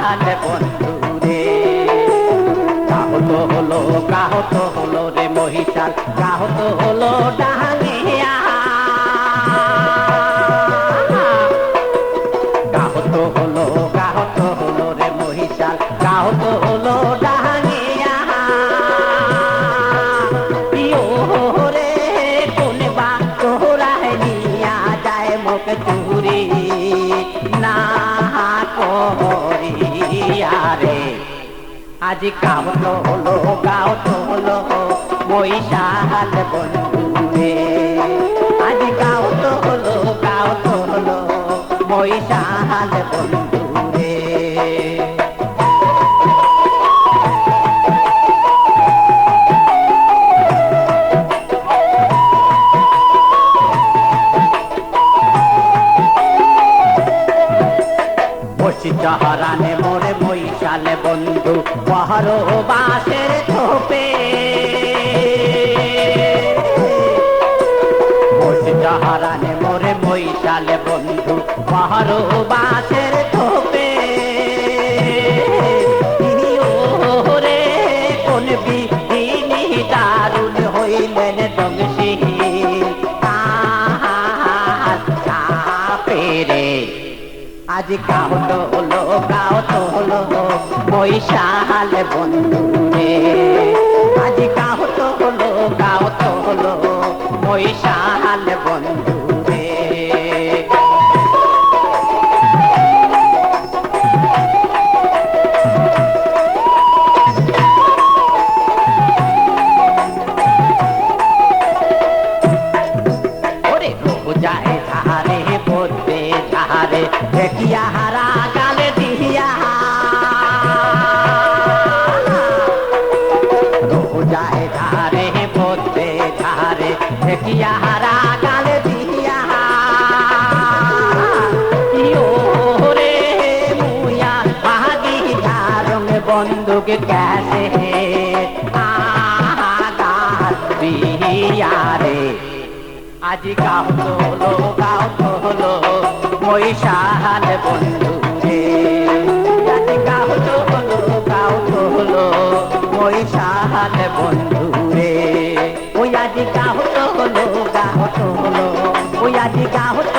মহিষাল বন্ধু রে কাহত হলো রে মহিষাল কাহত হলো ডাঙিয়া কাহত হলো রে মহিষাল কাহত হলো ডাঙিয়া রে কোন বা তোরায় নিয়া যায় মুখ চুরি না করিয়া রে আজি কাহত হলো মহিষাল বন্ধু রে আজি কাহত হলো মহিষাল বন্ধু রে চহরানে মোরে মহিষাল বন্ধু পহরো বাসের থোপে চহরানে মোরে মহিষাল বন্ধু পহরো বাসের থোপে রে কোন বিহিনী দারুণ হইলেন দংশী রে আজি কাহত হলো মহিষাল বন্ধু রে আজি কাহত হলো মহিষাল বন্ধু রে ওরে যায় ধারে পড়তে ধারে দেখিয়া হারা গালে দিয়া যায় ধারে পড়তে ধারে দেখিয়া হারা গালে দিয়া রে মুয়া বাহাদি ধারং বন্দুক ক্যাসে দিয়া রে আজি কাহত হলো মহিষাল বন্ধু রে আজি কাহত হলো মহিষাল বন্ধু রে ওই আজি কাহত হলো ওই আজি কাহত